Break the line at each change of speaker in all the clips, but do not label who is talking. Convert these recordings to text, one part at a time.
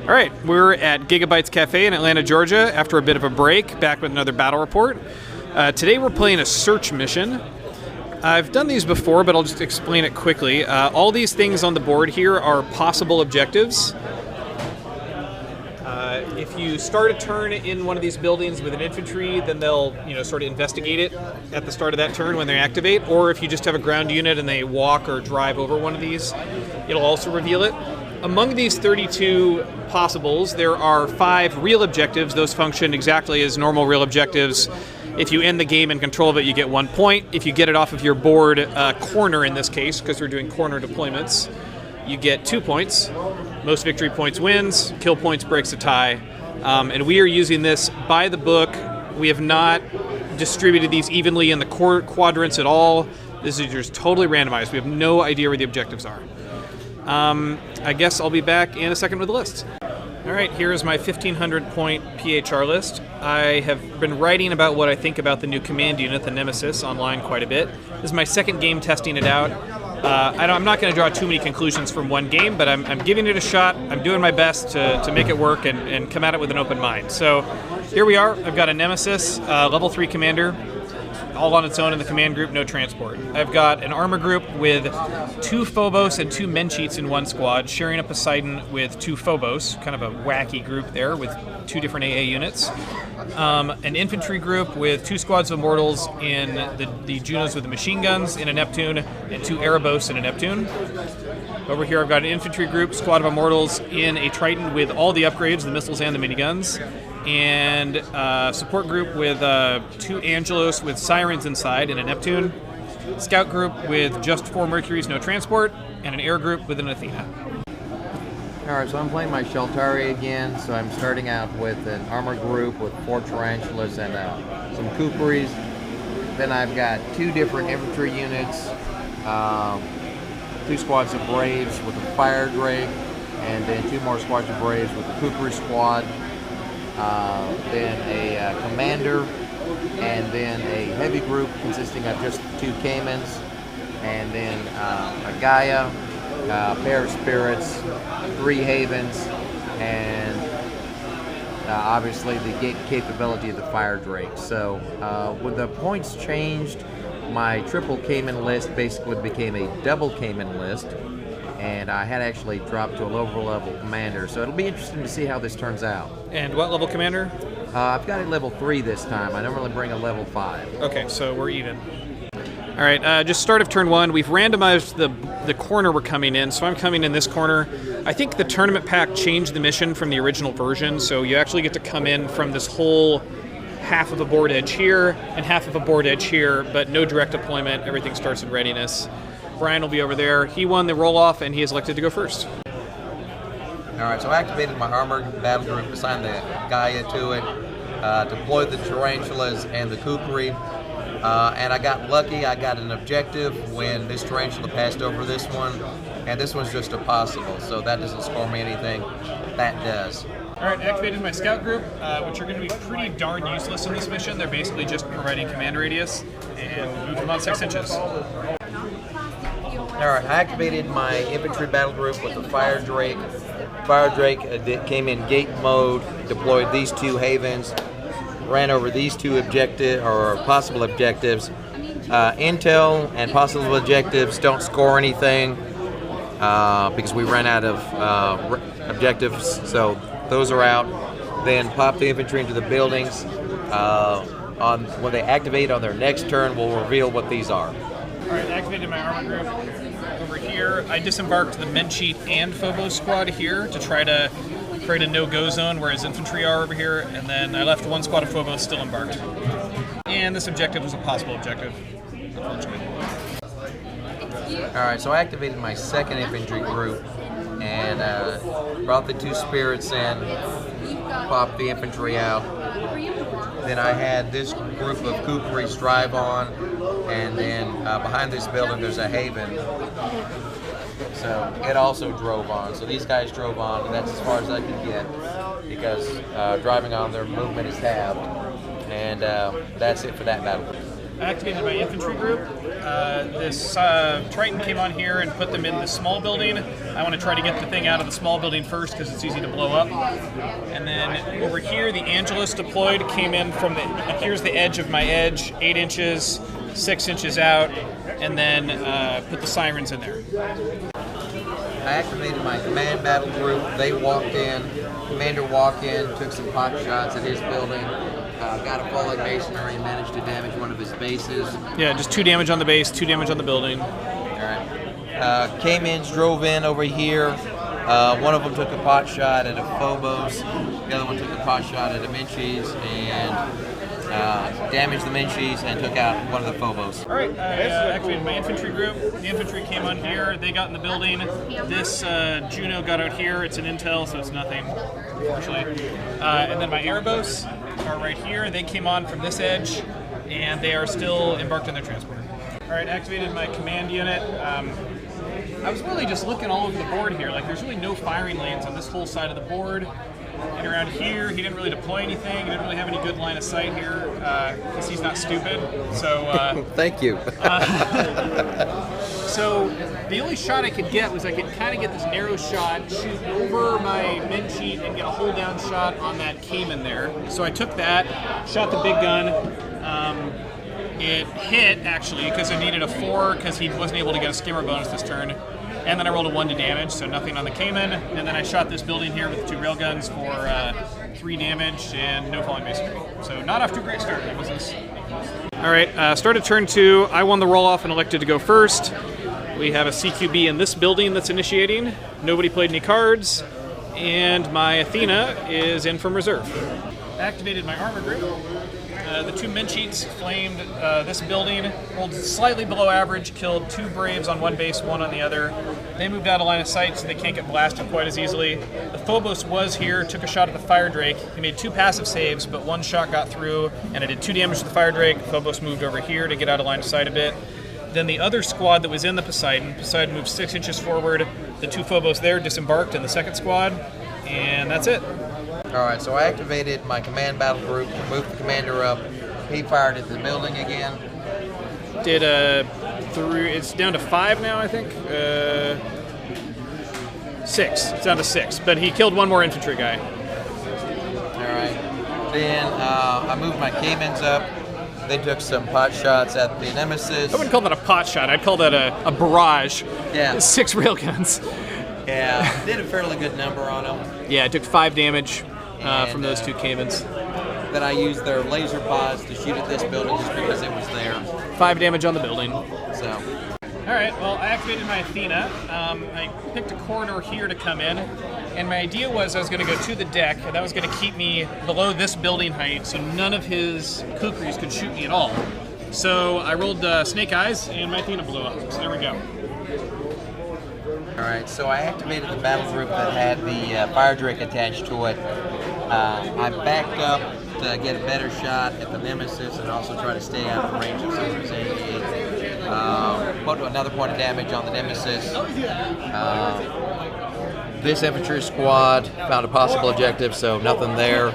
All right, we're at Giga-Bites Cafe in Atlanta, Georgia, after a bit of a break, back with another battle report. Today we're playing a search mission. I've done these before, but I'll just explain it quickly. All these things on the board here are possible objectives. If you start a turn in one of these buildings with an infantry, then they'll, sort of investigate it at the start of that turn when they activate. Or if you just have a ground unit and they walk or drive over one of these, it'll also reveal it. Among these 32 possibles, there are 5 real objectives. Those function exactly as normal real objectives. If you end the game in control of it, you get 1 point. If you get it off of your board, corner in this case, because we're doing corner deployments, you get 2 points. Most victory points wins, kill points breaks a tie. And we are using this by the book. We have not distributed these evenly in the quadrants at all. This is just totally randomized. We have no idea where the objectives are. I guess I'll be back in a second with the list. All right, here is my 1,500 point PHR list. I have been writing about what I think about the new command unit, the Nemesis, online quite a bit. This is my second game testing it out. I'm not going to draw too many conclusions from one game, but I'm giving it a shot. I'm doing my best to make it work and come at it with an open mind. So here we are. I've got a Nemesis, level 3 commander, all on its own in the command group, no transport. I've got an armor group with 2 Phobos and 2 Men-Cheats in one squad, sharing a Poseidon with 2 Phobos, kind of a wacky group there with 2 different AA units. An infantry group with 2 squads of Immortals in the Junos with the machine guns in a Neptune, and 2 Erebos in a Neptune. Over here I've got an infantry group, squad of Immortals in a Triton with all the upgrades, the missiles and the miniguns. And a support group with 2 Angelos with Sirens inside in a Neptune, scout group with just 4 Mercuries, no transport, and an air group with an Athena.
Alright, so I'm playing my Shaltari again, so I'm starting out with an armor group with 4 Tarantulas and some Kooparies. Then I've got 2 different infantry units, 2 squads of Braves with a Fire Drake, and then 2 more squads of Braves with the Koopari squad. Then a commander, and then a heavy group consisting of just 2 Caimans, and then a Gaia, a pair of Spirits, 3 Havens, and obviously the capability of the Fire Drake. So with the points changed, my triple Cayman list basically became a double Cayman list, and I had actually dropped to a lower level commander, so it'll be interesting to see how this turns out.
And what level commander?
I've got a level 3 this time. I normally bring a level 5.
Okay, so we're even. All right, just start of turn 1. We've randomized the corner we're coming in, so I'm coming in this corner. I think the tournament pack changed the mission from the original version, so you actually get to come in from this whole half of a board edge here and half of a board edge here, but no direct deployment. Everything starts in readiness. Brian will be over there. He won the roll-off, and he is elected to go first.
Alright, so I activated my armored battle group, assigned the Gaia to it, deployed the Tarantulas and the Koopari, and I got lucky. I got an objective when this Tarantula passed over this one, and this one's just a possible, so that doesn't score me anything. That does.
Alright, activated my scout group, which are going to be pretty darn useless in this mission. They're basically just providing command radius, and moved them on 6 inches.
Alright, I activated my infantry battle group with the Fire Drake. Fire Drake came in gate mode, deployed these 2 Havens, ran over these 2 possible objectives. Intel and possible objectives don't score anything because we ran out of objectives, so those are out. Then pop the infantry into the buildings. When they activate on their next turn, we'll reveal what these are.
Alright, activated my armor group. Over here, I disembarked the Men-Cheat and Phobos squad here to try to create a no-go zone, whereas infantry are over here, and then I left 1 squad of Phobos still embarked. And this objective was a possible objective, unfortunately.
Alright, so I activated my 2nd infantry group and brought the 2 Spirits in, popped the infantry out. Then I had this group of Kooparies drive on, and then behind this building there's a Haven. So it also drove on. So these guys drove on, and that's as far as I could get because driving on, their movement is halved. And that's it for that battle.
I activated my infantry group. This Triton came on here and put them in the small building. I want to try to get the thing out of the small building first because it's easy to blow up. And then over here, the Angelus deployed, came in from the, here's the edge of my edge, 8 inches, 6 inches out, and then put the sirens in there.
I activated my command battle group. They walked in. Commander walked in, took some pot shots at his building. Got a falling masonry and managed to damage one of his bases.
Yeah, just 2 damage on the base, 2 damage on the building.
All right. K-Mins drove in over here. One of them took a pot shot at a Phobos. The other one took a pot shot at a Menchie's and damaged the Menchie's and took out one of the Phobos.
All right, I activated my infantry group. The infantry came on here. They got in the building. This Juno got out here. It's an intel, so it's nothing, unfortunately. And then my Erebos are right here. They came on from this edge, and they are still embarked on their transporter. All right, activated my command unit. I was really just looking all over the board here. Like, there's really no firing lanes on this whole side of the board. And around here, he didn't really deploy anything. He didn't really have any good line of sight here because he's not stupid. So
thank you.
So the only shot I could get was I could kind of get this narrow shot, shoot over my men sheet, and get a hold down shot on that Cayman there. So I took that, shot the big gun. It hit actually because I needed a 4 because he wasn't able to get a skimmer bonus this turn. And then I rolled a 1 to damage, so nothing on the Cayman. And then I shot this building here with 2 railguns for 3 damage and no falling masonry. So not off to a great start. It was this. All right, started turn 2. I won the roll-off and elected to go first. We have a CQB in this building that's initiating. Nobody played any cards. And my Athena is in from reserve. Activated my armor group. The 2 men sheets flamed this building, rolled slightly below average, killed 2 Braves on one base, 1 on the other. They moved out of line of sight, so they can't get blasted quite as easily. The Phobos was here, took a shot at the Fire Drake. He made 2 passive saves, but 1 shot got through, and I did 2 damage to the Fire Drake. Phobos moved over here to get out of line of sight a bit. Then the other squad that was in the Poseidon moved 6 inches forward. The 2 Phobos there disembarked in the second squad, and that's it.
All right, so I activated my command battle group, moved the commander up. He fired at the building again.
Did it's down to 5 now, I think. 6. It's down to 6, but he killed 1 more infantry guy.
All right. Then I moved my Caymans up. They took some pot shots at the Nemesis.
I wouldn't call that a pot shot. I'd call that a barrage.
Yeah.
6 railguns.
Yeah, did a fairly good number on them.
Yeah, I took 5 damage from those 2 Caymans.
Then I used their laser pods to shoot at this building just because it was there.
5 damage on the building.
So.
All right, well, I activated my Athena. I picked a corridor here to come in, and my idea was I was going to go to the deck, and that was going to keep me below this building height, so none of his kukris could shoot me at all. So I rolled Snake Eyes, and my Athena blew up. So there we go.
All right, so I activated the battle group that had the Fire Drake attached to it. I backed up to get a better shot at the Nemesis and also try to stay out of range of some of his 88. Put another point of damage on the Nemesis. This infantry squad found a possible objective, so nothing there.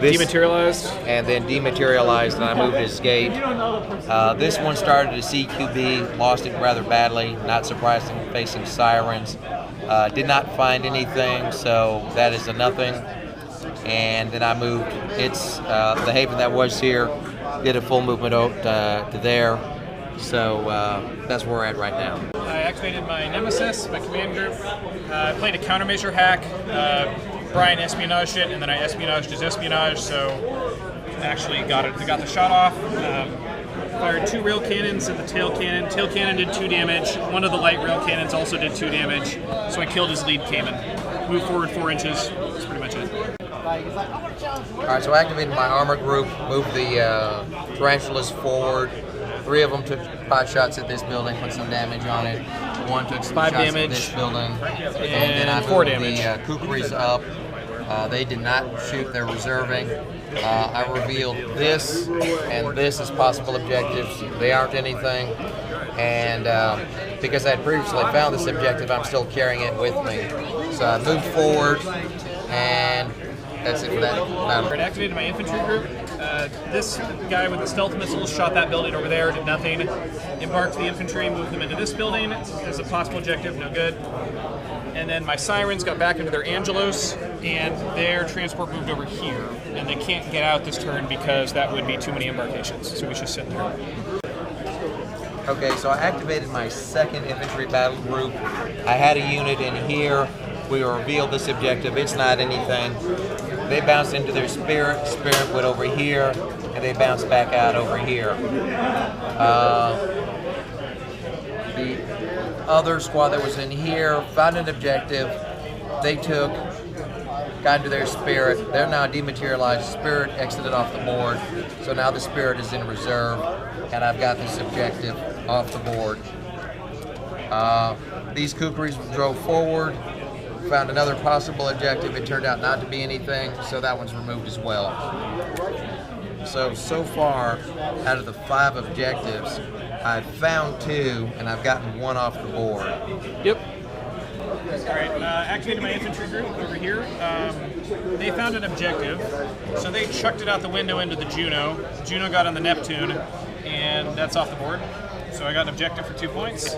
Dematerialized?
And then dematerialized, and I moved his gate. This one started a CQB, lost it rather badly, not surprising, facing sirens. Did not find anything, so that is a nothing. And then I moved the Haven that was here, did a full movement out to there. So that's where we're at right now.
I activated my Nemesis, my command group. I played a countermeasure hack. Brian espionaged it, and then I espionaged his espionage, so actually got the shot off. Fired 2 rail cannons at the tail cannon. Tail cannon did 2 damage. One of the light rail cannons also did 2 damage, so I killed his lead Cayman. Moved forward 4 inches. That's pretty much it.
All right, so I activated my armor group, moved the tarantulas forward. 3 of them took pot shots at this building, put some damage on it. 1 took some
5
shots
damage
at this building.
and
then I
4
moved
damage.
the kukris up. They did not shoot, they're reserving. I revealed this and this as possible objectives. They aren't anything. And because I had previously found this objective, I'm still carrying it with me. So I moved forward, and that's it for that.
I activated my infantry group. This guy with the stealth missiles shot that building over there, did nothing. Embarked the infantry, moved them into this building as a possible objective, no good. And then my sirens got back into their Angelos, and their transport moved over here. And they can't get out this turn because that would be too many embarkations, so we should sit there.
Okay, so I activated my second infantry battle group. I had a unit in here. We revealed this objective. It's not anything. They bounced into their spirit. Spirit went over here, and they bounced back out over here. The other squad that was in here found an objective. They got into their spirit. They're now dematerialized. Spirit exited off the board. So now the spirit is in reserve, and I've got this objective off the board. These kukris drove forward, found another possible objective. It turned out not to be anything, so that one's removed as well. So far, out of the 5 objectives, I've found 2, and I've gotten 1 off the board.
Yep. All right, activated my infantry group over here. They found an objective, so they chucked it out the window into the Juno. Juno got on the Neptune, and that's off the board. So I got an objective for 2 points.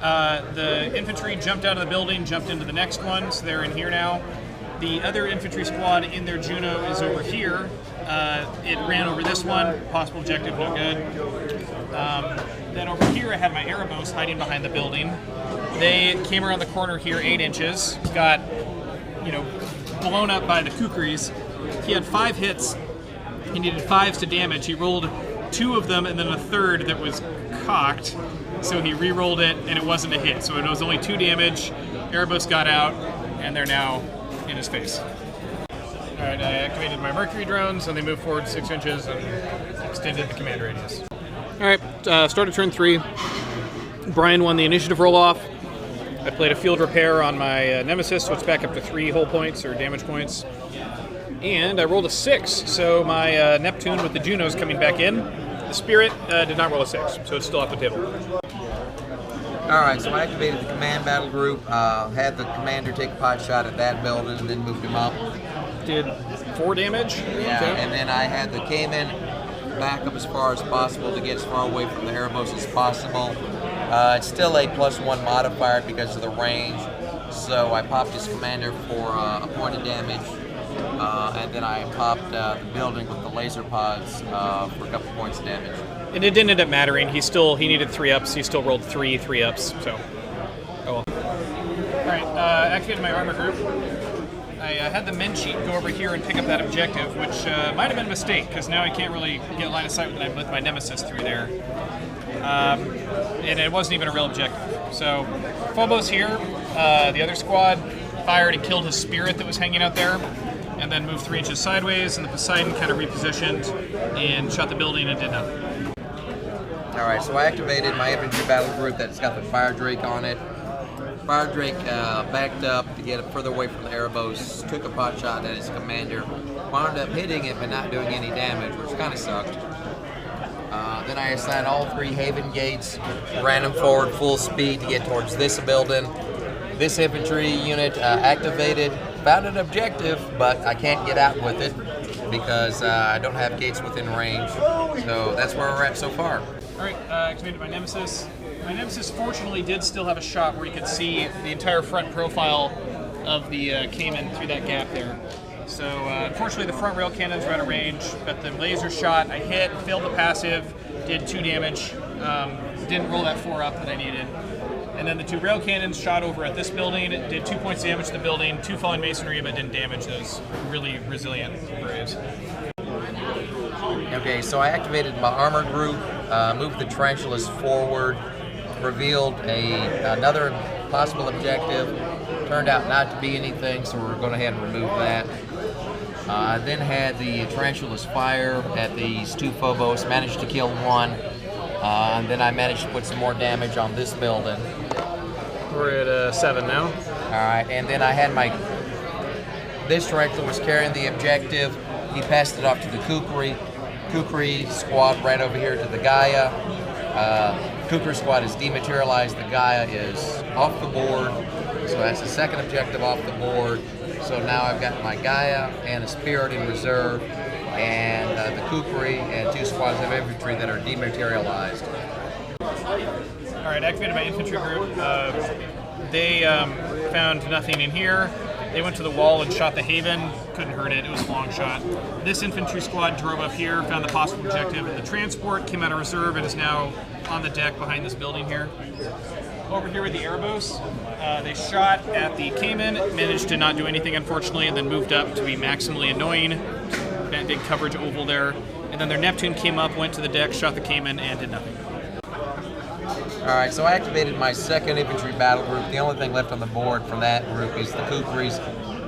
The infantry jumped out of the building, jumped into the next one, so they're in here now. The other infantry squad in their Juno is over here. It ran over this one, possible objective, no good. Then over here I had my Erebos hiding behind the building. They came around the corner here 8 inches, got, blown up by the kukris. He had 5 hits. He needed 5s to damage. He rolled 2 of them and then a third that was cocked. So he re-rolled it and it wasn't a hit. So it was only 2 damage. Erebos got out and they're now in his face. All right, I activated my Mercury drones and they moved forward 6 inches and extended the command radius. All right, started turn 3. Brian won the initiative roll-off. I played a field repair on my Nemesis, so it's back up to 3 hull points or damage points. And I rolled a 6, so my Neptune with the Junos coming back in. The Spirit did not roll a 6, so it's still off the table.
All right, so I activated the command battle group, had the commander take a pot shot at that building, and then moved him up.
Did 4 damage?
Yeah,
okay.
And then I had the Cayman back up as far as possible to get as far away from the Erebos as possible. It's still a +1 modifier because of the range, so I popped his commander for a point of damage, and then I popped the building with the laser pods for a couple points of damage.
And it didn't end up mattering. He needed 3 ups. He still rolled 3 ups. So, oh well. All right, activated my armor group. I had the men sheet go over here and pick up that objective, which might have been a mistake because now I can't really get line of sight with my Nemesis through there. And it wasn't even a real objective. So, Phobos here, the other squad fired and killed his Spirit that was hanging out there, and then moved 3 inches sideways, and the Poseidon kind of repositioned and shot the building and did nothing.
All right, so I activated my infantry battle group that's got the Fire Drake on it. Fire Drake backed up to get further away from the Erebos, took a pot shot at his commander, wound up hitting it but not doing any damage, which kind of sucked. Then I assigned all 3 Haven gates, ran them forward full speed to get towards this building. This infantry unit activated, found an objective, but I can't get out with it because I don't have gates within range. So that's where we're at so far.
All right, activated my Nemesis. My Nemesis fortunately did still have a shot where you could see the entire front profile of the Cayman through that gap there. So unfortunately the front rail cannons were out of range, but the laser shot I hit, failed the passive, did 2 damage, didn't roll that 4 up that I needed. And then the 2 rail cannons shot over at this building, it did 2 points damage to the building, 2 falling masonry, but didn't damage those really resilient braves.
Okay, so I activated my armor group, moved the tarantulas forward, revealed another possible objective. Turned out not to be anything, so we're going ahead and remove that. Then had the tarantulas fire at these 2 Phobos, managed to kill 1, and then I managed to put some more damage on this building.
We're at 7 now.
All right, and then I had this tarantula was carrying the objective. He passed it off to the Kukri squad right over here to the Gaia. Kukri squad is dematerialized. The Gaia is off the board. So that's the second objective off the board. So now I've got my Gaia and a Spirit in reserve.
and the Kukri, and 2 squads of infantry that are dematerialized.
All right, activated my infantry group. They found nothing in here. They went to the wall and shot the Haven. Couldn't hurt it. It was a long shot. This infantry squad drove up here, found the possible objective. The transport came out of reserve and is now on the deck behind this building here. Over here with the Erebos, they shot at the Cayman, managed to not do anything unfortunately, and then moved up to be maximally annoying. That big coverage oval there. And then their Neptune came up, went to the deck, shot the Cayman, and did nothing.
Alright, so I activated my 2nd infantry battle group. The only thing left on the board from that group is the Kukris.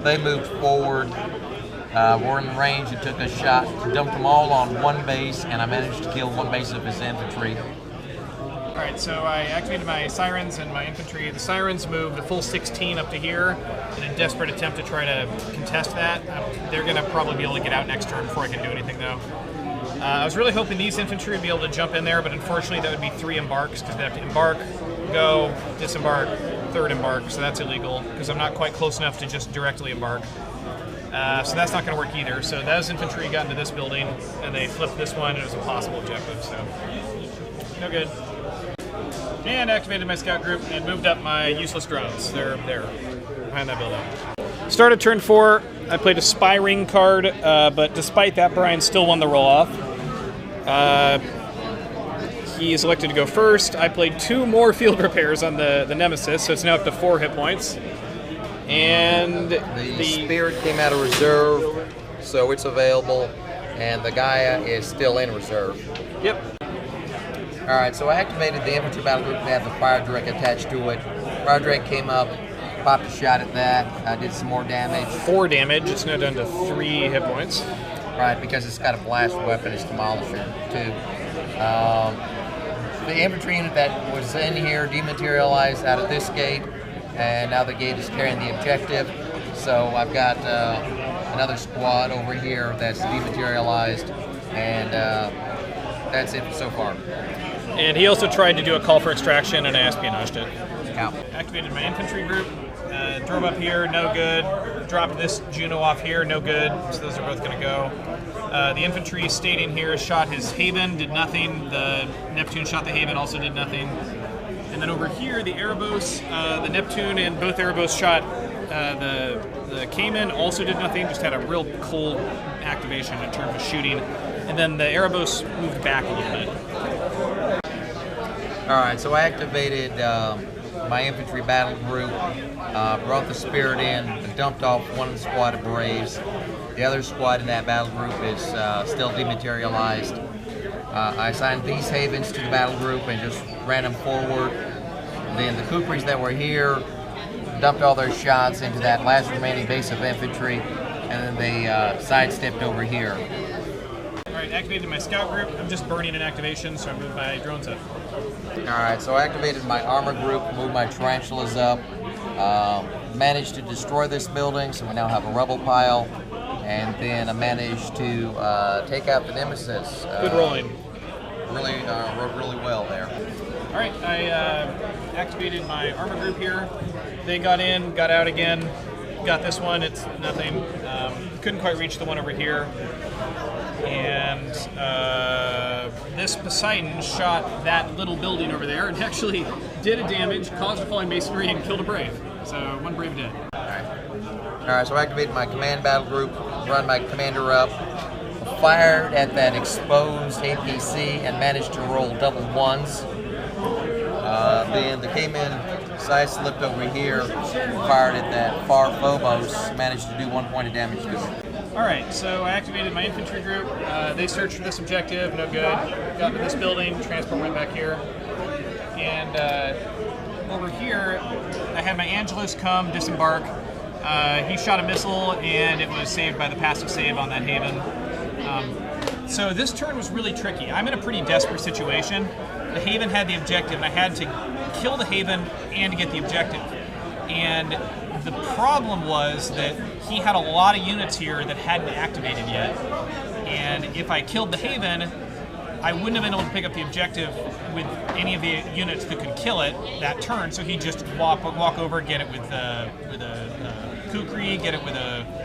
They moved forward, were in range, and took a shot, dumped them all on one base, and I managed to kill one base of his infantry.
Alright, so I activated my Sirens and my infantry. The Sirens moved a full 16 up to here in a desperate attempt to try to contest that. They're going to probably be able to get out next turn before I can do anything, though. I was really hoping these infantry would be able to jump in there, but unfortunately that would be 3 embarks, because they have to embark, go, disembark, 3rd embark, so that's illegal, because I'm not quite close enough to just directly embark. So that's not going to work either. So those infantry got into this building, and they flipped this one, and it was a possible objective, so no good. And activated my scout group and moved up my useless drones. They're there, behind that building. Started turn 4. I played a spy ring card, but despite that, Brian still won the roll-off. He is elected to go first. I played 2 more field repairs on the Nemesis, so it's now up to 4 hit points. And
the Spirit came out of reserve, so it's available, and the Gaia is still in reserve.
Yep.
Alright, so I activated the infantry battle group. They have the fire drake attached to it. Fire drake came up, popped a shot at that, did some more damage.
4 damage. It's now down to 3 hit points.
Right, because it's got a blast weapon, it's demolishing too. The infantry unit that was in here dematerialized out of this gate, and now the gate is carrying the objective. So I've got another squad over here that's dematerialized, and that's it so far.
And he also tried to do a call for extraction, and I espionaged it.
Out.
Activated my infantry group, drove up here, no good. Dropped this Juno off here, no good. So those are both going to go. The infantry stayed in here, shot his Haven, did nothing. The Neptune shot the Haven, also did nothing. And then over here, the Erebos, the Neptune and both Erebos shot the Cayman, also did nothing. Just had a real cold activation in terms of shooting. And then the Erebos moved back a little bit.
Alright, so I activated my infantry battle group, brought the Spirit in, and dumped off one squad of Braves. The other squad in that battle group is still dematerialized. I assigned these Havens to the battle group and just ran them forward. Then the Kukris that were here dumped all their shots into that last remaining base of infantry, and then they sidestepped over here.
Alright, activated my scout group. I'm just burning an activation, so I moved my drones up.
Alright, so I activated my armor group, moved my tarantulas up, managed to destroy this building, so we now have a rubble pile, and then I managed to take out the Nemesis.
Good rolling.
Really rode really well there.
Alright, I activated my armor group here. They got in, got out again, got this one, it's nothing. Couldn't quite reach the one over here. And this Poseidon shot that little building over there and actually did a damage, caused a falling masonry, and killed a Brave. So 1 Brave dead.
Alright, so I activated my command battle group, run my commander up, fired at that exposed APC and managed to roll double 1s. Then the Cayman side slipped over here, fired at that far Phobos, managed to do 1 point of damage to it.
Alright, so I activated my infantry group. They searched for this objective, no good. Got to this building, transport went back here. And over here, I had my Angelus come, disembark. He shot a missile, and it was saved by the passive save on that Haven. So this turn was really tricky. I'm in a pretty desperate situation. The Haven had the objective, and I had to kill the Haven and get the objective. And the problem was that he had a lot of units here that hadn't activated yet. And if I killed the Haven, I wouldn't have been able to pick up the objective with any of the units that could kill it that turn. So he'd just walk over, get it with a Kukri, get it with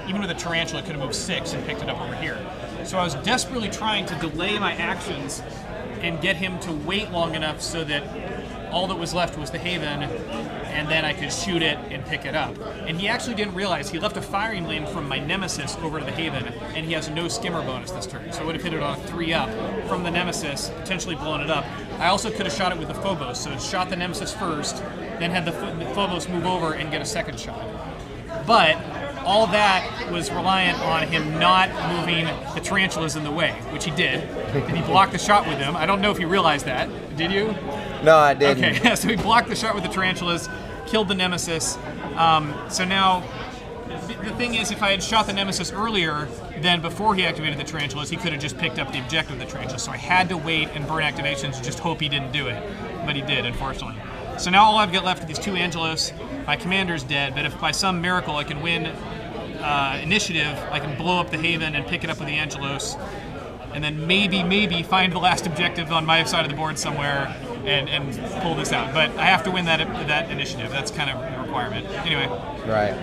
even with a Tarantula, it could have moved 6 and picked it up over here. So I was desperately trying to delay my actions and get him to wait long enough so that all that was left was the Haven, and then I could shoot it and pick it up. And he actually didn't realize he left a firing lane from my Nemesis over to the Haven, and he has no skimmer bonus this turn. So I would have hit it on a 3-up from the Nemesis, potentially blown it up. I also could have shot it with the Phobos, so shot the Nemesis first, then had the Phobos move over and get a second shot. But all that was reliant on him not moving the tarantulas in the way, which he did. And he blocked the shot with them. I don't know if you realized that. Did you?
No, I didn't.
Okay, so he blocked the shot with the tarantulas, killed the Nemesis. So now, the thing is, if I had shot the Nemesis earlier, then before he activated the tarantulas, he could have just picked up the objective of the tarantulas. So I had to wait and burn activations and just hope he didn't do it. But he did, unfortunately. So now all I've got left are these 2 Angelos. My commander's dead, but if by some miracle I can win initiative, I can blow up the Haven and pick it up with the Angelos, and then maybe find the last objective on my side of the board somewhere and pull this out. But I have to win that initiative. That's kind of a requirement. Anyway.
Right.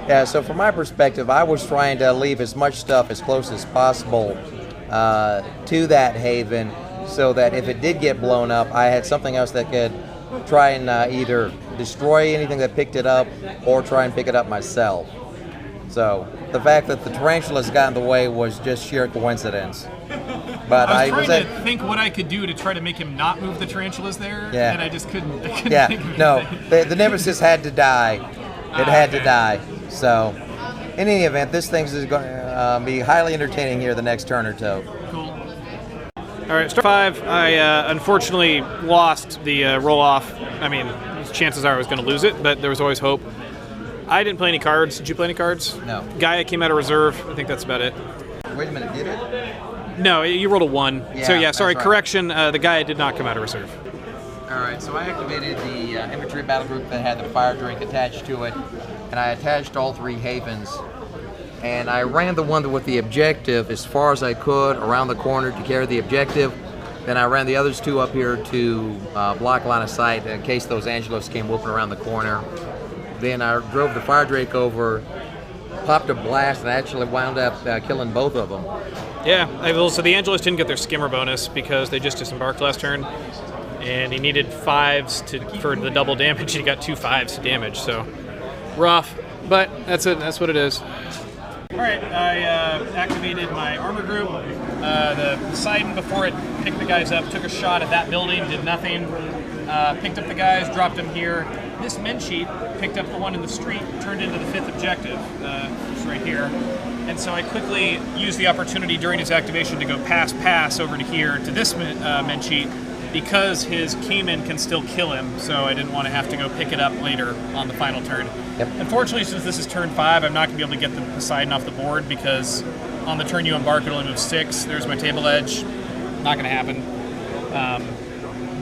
Yeah, so from my perspective, I was trying to leave as much stuff as close as possible to that Haven so that if it did get blown up, I had something else that could try and either destroy anything that picked it up or try and pick it up myself. So the fact that the tarantulas got in the way was just sheer coincidence. But
I was trying to think what I could do to try to make him not move the tarantulas there, and I just couldn't. Think of anything.
The Nemesis had to die. It had to die. So, in any event, this thing is going to be highly entertaining here the next turn or two.
Cool. All right, start 5. I unfortunately lost the roll-off. I mean, chances are I was going to lose it, but there was always hope. I didn't play any cards. Did you play any cards?
No.
Gaia came out of reserve. I think that's about it.
Wait a minute, did it?
No, you rolled a 1.
Yeah,
so yeah, sorry,
right.
correction. The Gaia did not come out of reserve.
All right, so I activated the infantry battle group that had the fire drake attached to it, and I attached all 3 Havens. And I ran the one with the objective as far as I could around the corner to carry the objective. Then I ran the others 2 up here to block line of sight in case those Angelos came whooping around the corner. Then I drove the fire drake over, popped a blast, and actually wound up killing both of them.
Yeah, so the Angelos didn't get their skimmer bonus because they just disembarked last turn, and he needed 5s for the double damage. He got 2 5s to damage, so rough. But that's it. That's what it is. All right, I activated my armor group. The Poseidon, before it picked the guys up, took a shot at that building, did nothing. Picked up the guys, dropped them here. This men sheet picked up the one in the street, turned into the 5th objective, which is right here. And so I quickly used the opportunity during his activation to go pass over to here to this men sheet because his Cayman can still kill him, so I didn't want to have to go pick it up later on the final turn.
Yep.
Unfortunately, since this is turn 5, I'm not going to be able to get the Poseidon off the board because on the turn you embark, it only moves 6. There's my table edge. Not going to happen.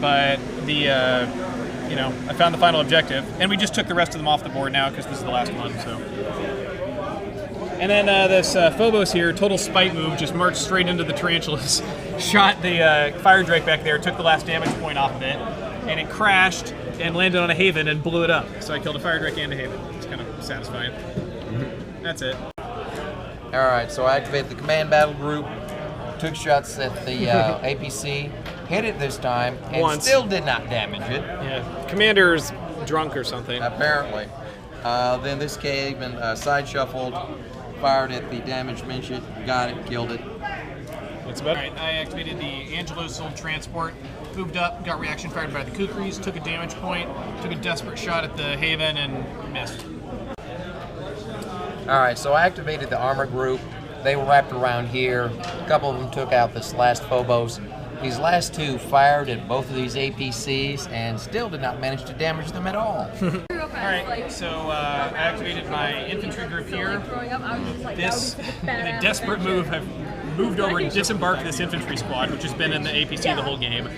But I found the final objective, and we just took the rest of them off the board now because this is the last one. So, and then this Phobos here, total spite move, just marched straight into the tarantulas, shot the fire drake back there, took the last damage point off of it, and it crashed and landed on a Haven and blew it up. So I killed a fire drake and a Haven. It's kind of satisfying. That's it.
All right, so I activated the command battle group, took shots at the APC, hit it this time, and
Once.
Still did not damage it.
Yeah, commander's drunk or something.
Apparently. Then this came and side shuffled, fired at the damaged mention, got it, killed it.
That's about it. I activated the Angelos sold transport, moved up, got reaction fired by the Kukris, took a damage point, took a desperate shot at the Haven, and missed.
All right, so I activated the armor group. They were wrapped around here. A couple of them took out this last Phobos. These last 2 fired at both of these APCs and still did not manage to damage them at all.
Alright, so I activated my infantry group here. This, in a desperate move, I've moved over and disembarked this infantry squad, which has been in the APC the whole game.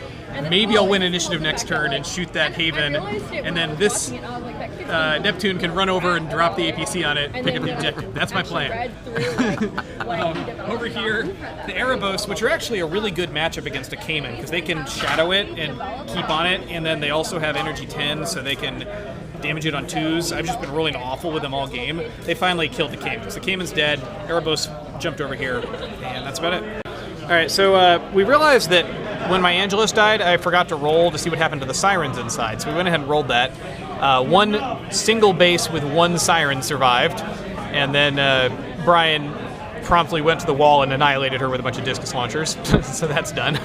Maybe I'll win initiative next turn and shoot that Haven, and then this Neptune can run over and drop the APC on it, pick up the objective. That's my plan. Over here, the Erebos, which are actually a really good matchup against a Cayman, because they can shadow it and keep on it, and then they also have energy 10, so they can damage it on 2s. I've just been rolling awful with them all game. They finally killed the Caymans. The Cayman's dead. Erebos jumped over here, and that's about it. All right, so we realized that when my Angelus died, I forgot to roll to see what happened to the sirens inside. So we went ahead and rolled that. One single base with one siren survived, and then Brian promptly went to the wall and annihilated her with a bunch of discus launchers. So that's done.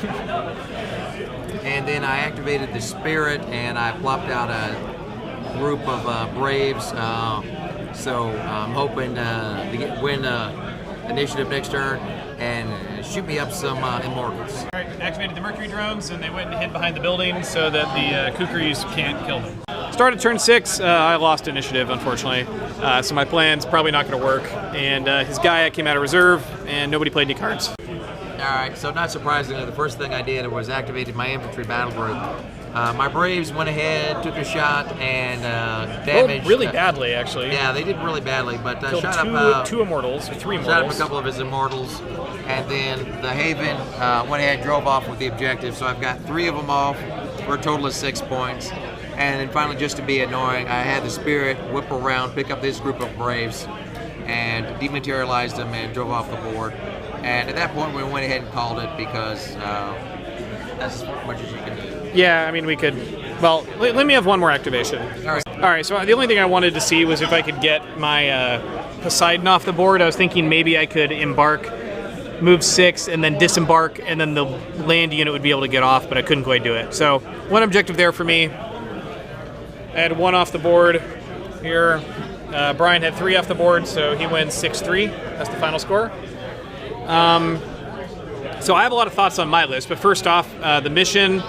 And then I activated the Spirit, and I plopped out a group of Braves. So I'm hoping to win initiative next turn and shoot me up some Immortals.
All right, activated the Mercury drones, and they went and hid behind the building so that the Kukris can't kill them. Started turn 6, I lost initiative, unfortunately. So my plan's probably not going to work. And his guy came out of reserve, and nobody played any cards.
All right, so not surprisingly, the first thing I did was activated my infantry battle group. My Braves went ahead, took a shot, and damaged.
Really badly, actually.
Yeah, they did really badly, but
killed
shot up
two Immortals, or 3 Immortals.
Shot up a couple of his Immortals, and then the Haven went ahead and drove off with the objective. So I've got 3 of them off for a total of 6 points. And then finally, just to be annoying, I had the Spirit whip around, pick up this group of Braves, and dematerialized them and drove off the board. And at that point, we went ahead and called it because that's as much as you can do.
Yeah, I mean, we could. Well, let me have one more activation.
All
right, so the only thing I wanted to see was if I could get my Poseidon off the board. I was thinking maybe I could embark, move 6, and then disembark, and then the land unit would be able to get off, but I couldn't quite do it. So, one objective there for me. I had 1 off the board here. Brian had 3 off the board, so he wins 6-3. That's the final score. So I have a lot of thoughts on my list, but first off, the mission.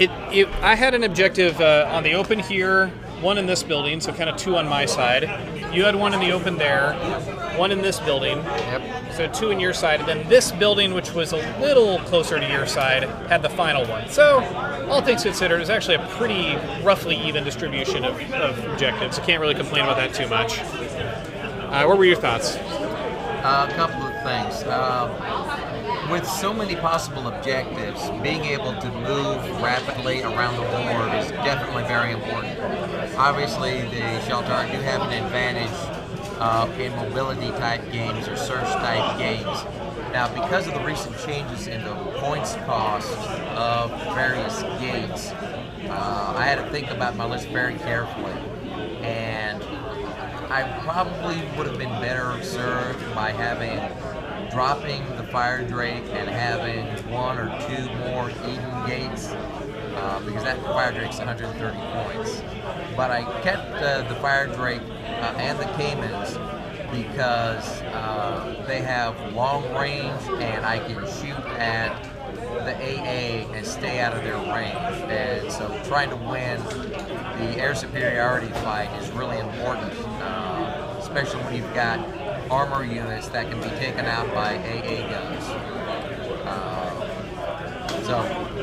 I had an objective on the open here, 1 in this building, so kind of 2 on my side. You had 1 in the open there, 1 in this building.
Yep.
So 2 in your side, and then this building, which was a little closer to your side, had the final one. So, all things considered, it was actually a pretty roughly even distribution of objectives. I can't really complain about that too much. What were your thoughts?
A couple of things. With so many possible objectives, being able to move rapidly around the board is definitely very important. Obviously, the Shaltari do have an advantage in mobility type games or search type games. Now, because of the recent changes in the points cost of various gates, I had to think about my list very carefully, and I probably would have been better served by dropping the Fire Drake and having 1 or 2 more Eden gates, because that Fire Drake's 130 points. But I kept the Fire Drake and the Caymans because they have long range, and I can shoot at the AA and stay out of their range. And so trying to win the air superiority fight is really important, especially when you've got armor units that can be taken out by AA guns. So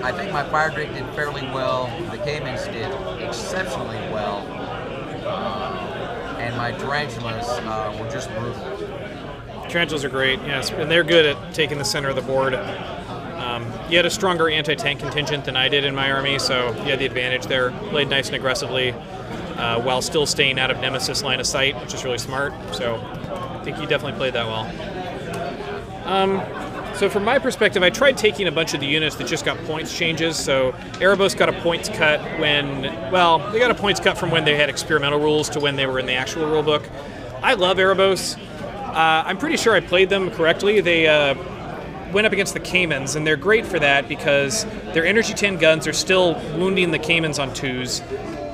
I think my Fire Drake did fairly well. The Caymans did exceptionally well. And my Tarantulas were just brutal.
Tarantulas are great, yes, and they're good at taking the center of the board. You had a stronger anti-tank contingent than I did in my army, so you had the advantage there. Played nice and aggressively while still staying out of Nemesis line of sight, which is really smart. So I think you definitely played that well. So from my perspective, I tried taking a bunch of the units that just got points changes. So Erebos got a points cut they got a points cut from when they had experimental rules to when they were in the actual rulebook. I love Erebos. I'm pretty sure I played them correctly. They went up against the Caymans, and they're great for that because their Energy 10 guns are still wounding the Caymans on 2s,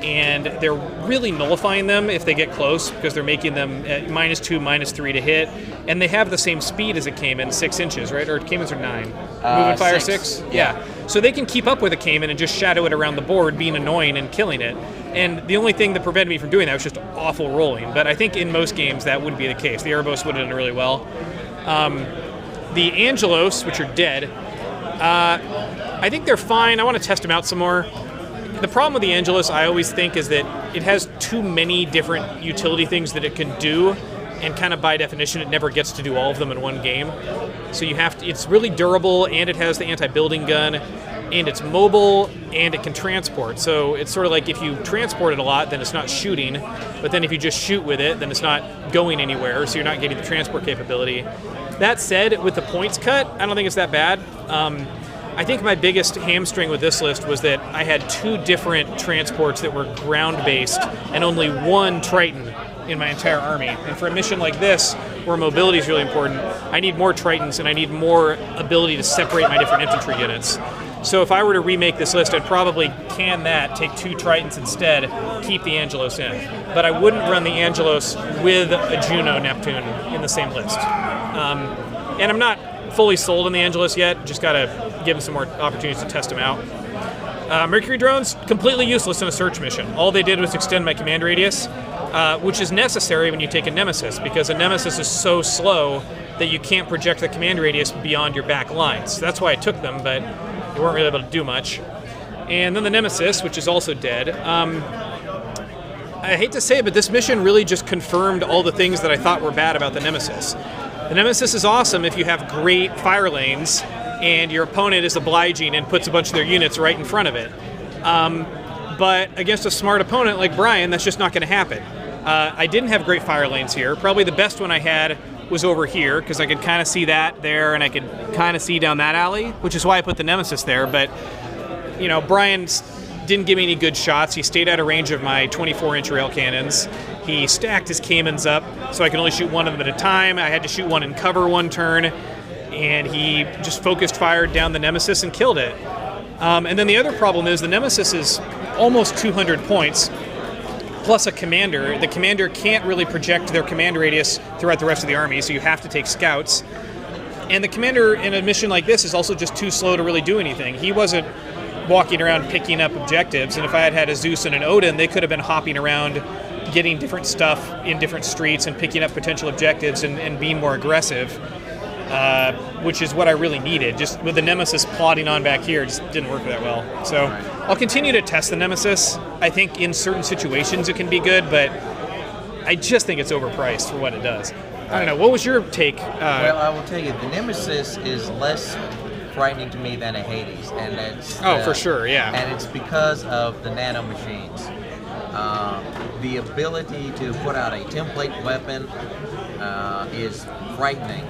and they're really nullifying them if they get close because they're making them at -2, -3 to hit, and they have the same speed as a Cayman, 6 inches, right? Or Caymans are 9. Moving fire 6? Yeah. So they can keep up with a Cayman and just shadow it around the board, being annoying and killing it. And the only thing that prevented me from doing that was just awful rolling. But I think in most games that wouldn't be the case. The Erebos would have done really well. The Angelos, which are dead, I think they're fine. I want to test them out some more. The problem with the Angelos, I always think, is that it has too many different utility things that it can do, and kind of by definition, it never gets to do all of them in one game. So you have to, it's really durable, and it has the anti-building gun, and it's mobile, and it can transport. So it's sort of like if you transport it a lot, then it's not shooting, but then if you just shoot with it, then it's not going anywhere, so you're not getting the transport capability. That said, with the points cut, I don't think it's that bad. I think my biggest hamstring with this list was that I had 2 different transports that were ground-based and only 1 Triton in my entire army. And for a mission like this, where mobility is really important, I need more Tritons and I need more ability to separate my different infantry units. So if I were to remake this list, I'd probably can that, take 2 Tritons instead, keep the Angelos in. But I wouldn't run the Angelos with a Juno Neptune in the same list. And I'm not fully sold on the Angelos yet, just got to give them some more opportunities to test them out. Mercury drones, completely useless in a search mission. All they did was extend my command radius, which is necessary when you take a Nemesis, because a Nemesis is so slow that you can't project the command radius beyond your back lines. So that's why I took them, but they weren't really able to do much. And then the Nemesis, which is also dead. I hate to say it, but this mission really just confirmed all the things that I thought were bad about the Nemesis. The Nemesis is awesome if you have great fire lanes and your opponent is obliging and puts a bunch of their units right in front of it. But against a smart opponent like Brian, that's just not going to happen. I didn't have great fire lanes here. Probably the best one I had was over here, because I could kind of see that there, and I could kind of see down that alley, which is why I put the Nemesis there. But, you know, Brian didn't give me any good shots. He stayed out of range of my 24-inch rail cannons. He stacked his Caymans up, so I could only shoot one of them at a time. I had to shoot one in cover one turn, and he just focused fired down the Nemesis and killed it. And then the other problem is the Nemesis is almost 200 points, plus a commander. The commander can't really project their command radius throughout the rest of the army, so you have to take scouts. And the commander in a mission like this is also just too slow to really do anything. He wasn't walking around picking up objectives, and if I had had a Zeus and an Odin, they could have been hopping around getting different stuff in different streets and picking up potential objectives and being more aggressive, which is what I really needed. Just with the Nemesis plodding on back here, it just didn't work that well. So I'll continue to test the Nemesis. I think in certain situations it can be good, but I just think it's overpriced for what it does. I don't know. What was your take?
Well, I will tell you, the Nemesis is less frightening to me than a Hades, and it's
for sure, yeah.
And it's because of the nano machines. The ability to put out a template weapon is frightening,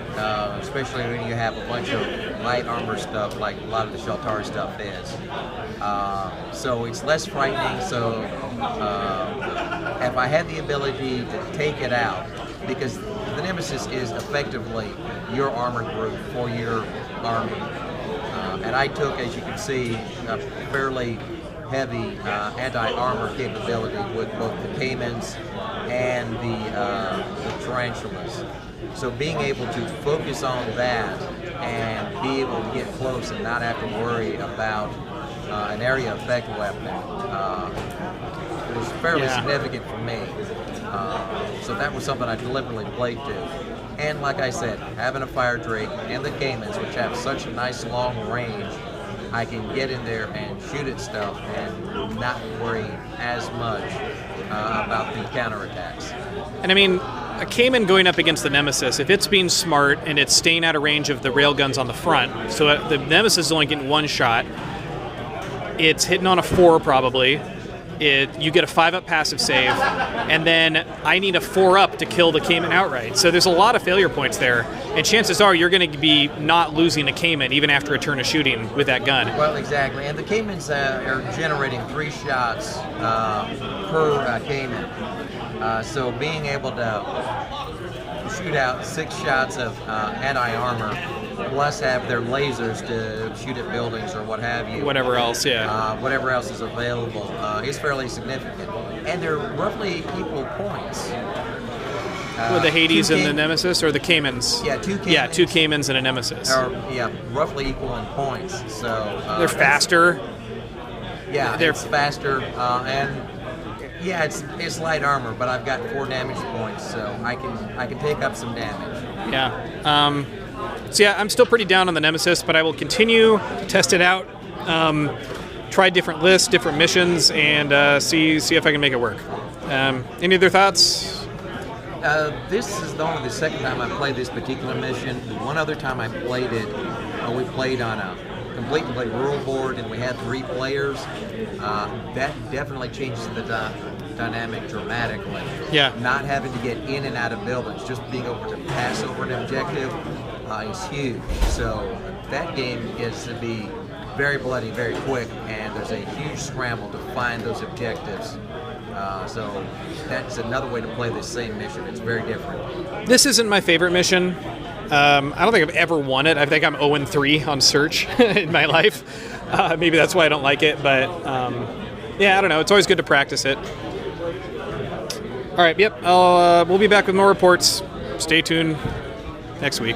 especially when you have a bunch of light armor stuff like a lot of the Shaltari stuff is. So it's less frightening. So if I had the ability to take it out, because the Nemesis is effectively your armor group for your army. And I took, as you can see, a fairly heavy anti-armor capability with both the Caymans and the Tarantulas. So being able to focus on that and be able to get close and not have to worry about an area effect weapon was fairly significant for me. So that was something I deliberately played to. And like I said, having a Fire Drake and the Caymans, which have such a nice long range, I can get in there and shoot at stuff and not worry as much about the counterattacks.
And I mean, a Cayman going up against the Nemesis, if it's being smart and it's staying out of range of the railguns on the front, so the Nemesis is only getting one shot, it's hitting on a 4 probably. You get a 5-up passive save, and then I need a 4-up to kill the Cayman outright. So there's a lot of failure points there, and chances are you're going to be not losing a Cayman even after a turn of shooting with that gun.
Well, exactly, and the Caymans are generating 3 shots per Cayman. So being able to shoot out 6 shots of anti-armor, plus have their lasers to shoot at buildings or what have you.
Whatever else,
whatever else is available is fairly significant. And they're roughly equal points.
With the Hades and the Nemesis, or the Caymans?
Yeah, 2 Caymans.
Yeah, 2 Caymans and a Nemesis.
Are, roughly equal in points. So
they're faster.
Yeah, it's faster, and yeah, it's light armor, but I've got 4 damage points, so I can take up some damage.
Yeah. So yeah, I'm still pretty down on the Nemesis, but I will continue to test it out, try different lists, different missions, and see if I can make it work. Any other thoughts?
This is only the second time I played this particular mission. The one other time I played it, we played on a complete and play rule board and we had 3 players, that definitely changes the dynamic dramatically.
Yeah.
Not having to get in and out of buildings, just being able to pass over an objective is huge. So that game gets to be very bloody, very quick, and there's a huge scramble to find those objectives. So that's another way to play the same mission. It's very different.
This isn't my favorite mission. I don't think I've ever won it. I think I'm 0-3 on search in my life. Maybe that's why I don't like it, but yeah, I don't know. It's always good to practice it. All right, yep. We'll be back with more reports. Stay tuned next week.